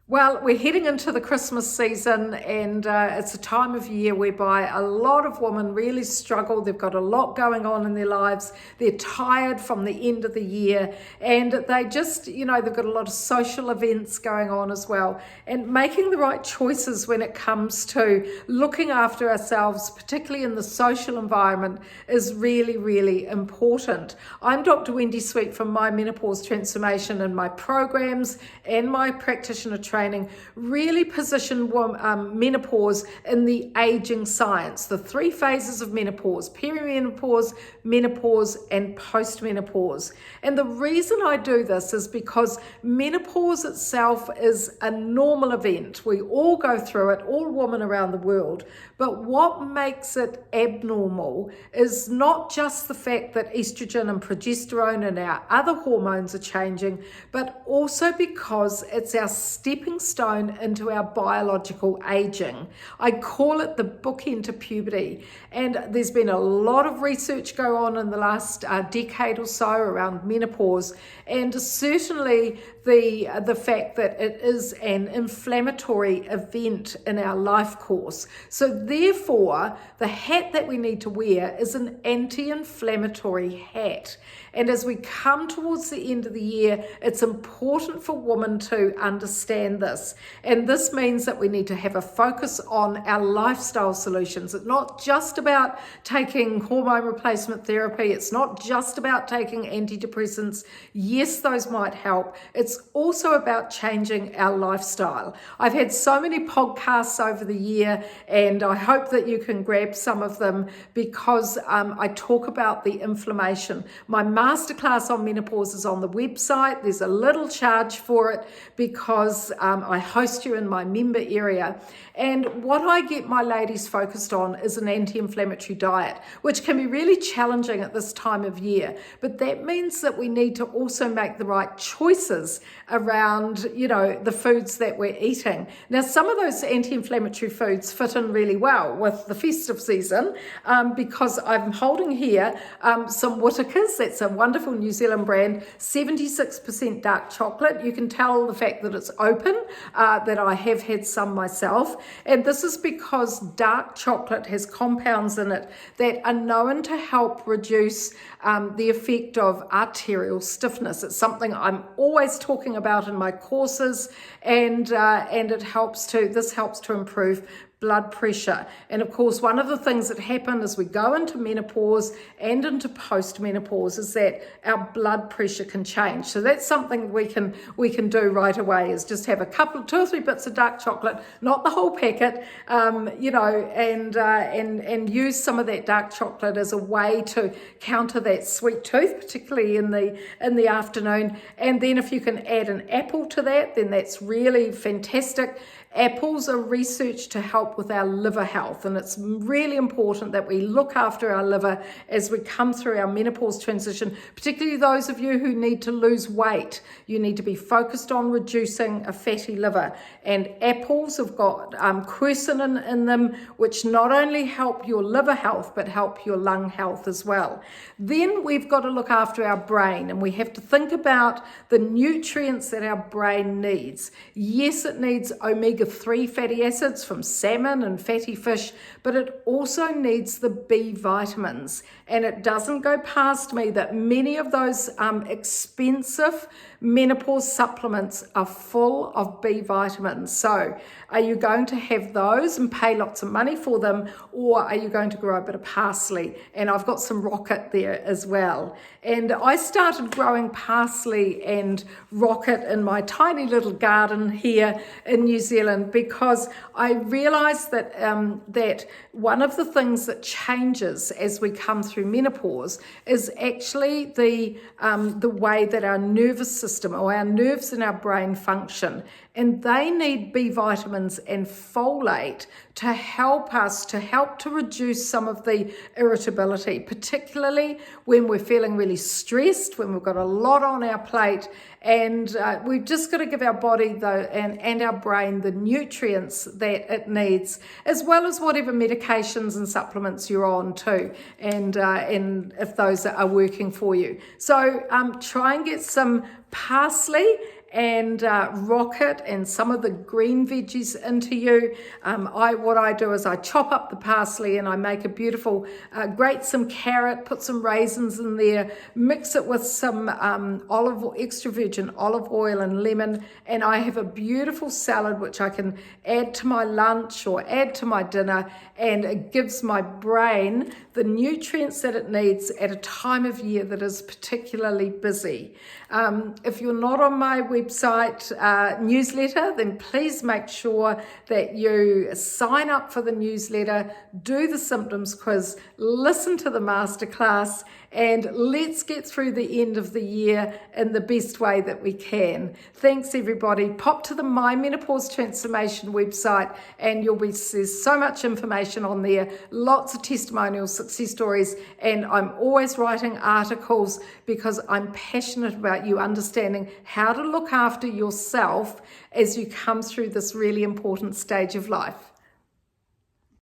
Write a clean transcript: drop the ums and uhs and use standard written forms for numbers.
Well, we're heading into the Christmas season, and it's a time of year whereby a lot of women really struggle. They've got a lot going on in their lives. They're tired from the end of the year, and they just, they've got a lot of social events going on as well. And making the right choices when it comes to looking after ourselves, particularly in the social environment, is really, really important. I'm Dr. Wendy Sweet from My Menopause Transformation, and my programs and my practitioner training really position menopause in the aging science, the three phases of menopause: perimenopause, menopause, and postmenopause. And the reason I do this is because menopause itself is a normal event. We all go through it, all women around the world. But what makes it abnormal is not just the fact that estrogen and progesterone and our other hormones are changing, but also because it's our stepping stone into our biological aging. I call it the bookend to puberty, and there's been a lot of research go on in the last decade or so around menopause, and certainly the fact that it is an inflammatory event in our life course. So therefore, the hat that we need to wear is an anti-inflammatory hat. And as we come towards the end of the year, it's important for women to understand this. And this means that we need to have a focus on our lifestyle solutions. It's not just about taking hormone replacement therapy. It's not just about taking antidepressants. Yes, those might help. It's also about changing our lifestyle. I've had so many podcasts over the year, and I hope that you can grab some of them because I talk about the inflammation. My masterclass on menopause is on the website. There's a little charge for it because I host you in my member area. And what I get my ladies focused on is an anti-inflammatory diet, which can be really challenging at this time of year. But that means that we need to also make the right choices around, the foods that we're eating. Now, some of those anti-inflammatory foods fit in really well with the festive season because I'm holding here some Whittaker's. That's a wonderful New Zealand brand, 76% dark chocolate. You can tell the fact that it's open, that I have had some myself. And this is because dark chocolate has compounds in it that are known to help reduce the effect of arterial stiffness. It's something I'm always talking about in my courses, and this helps to improve blood pressure. And of course, one of the things that happen as we go into menopause and into postmenopause is that our blood pressure can change. So that's something we can do right away, is just have two or three bits of dark chocolate, not the whole packet, and use some of that dark chocolate as a way to counter that sweet tooth, particularly in the afternoon. And then if you can add an apple to that, then that's really fantastic. Apples are researched to help with our liver health, and it's really important that we look after our liver as we come through our menopause transition, particularly those of you who need to lose weight. You need to be focused on reducing a fatty liver, and apples have got quercetin in them, which not only help your liver health, but help your lung health as well. Then we've got to look after our brain, and we have to think about the nutrients that our brain needs. Yes, it needs omega-3 fatty acids from salmon and fatty fish, but it also needs the B vitamins. And it doesn't go past me that many of those expensive menopause supplements are full of B vitamins. So are you going to have those and pay lots of money for them, or are you going to grow a bit of parsley? And I've got some rocket there as well. And I started growing parsley and rocket in my tiny little garden here in New Zealand because I realized that that one of the things that changes as we come through menopause is actually the way that our nervous system or our nerves in our brain function. And they need B vitamins and folate to help to reduce some of the irritability, particularly when we're feeling really stressed, when we've got a lot on our plate. And we've just got to give our body and our brain the nutrients that it needs, as well as whatever medications and supplements you're on too, and if those are working for you. So try and get some parsley and rocket and some of the green veggies into you. What I do is I chop up the parsley and I make a beautiful, grate some carrot, put some raisins in there, mix it with some extra virgin olive oil and lemon, and I have a beautiful salad which I can add to my lunch or add to my dinner, and it gives my brain the nutrients that it needs at a time of year that is particularly busy. If you're not on my website newsletter, then please make sure that you sign up for the newsletter, do the symptoms quiz, listen to the masterclass, and let's get through the end of the year in the best way that we can. Thanks everybody. Pop to the My Menopause Transformation website and there's so much information on there, lots of testimonials, success stories, and I'm always writing articles because I'm passionate about you understanding how to look after yourself as you come through this really important stage of life.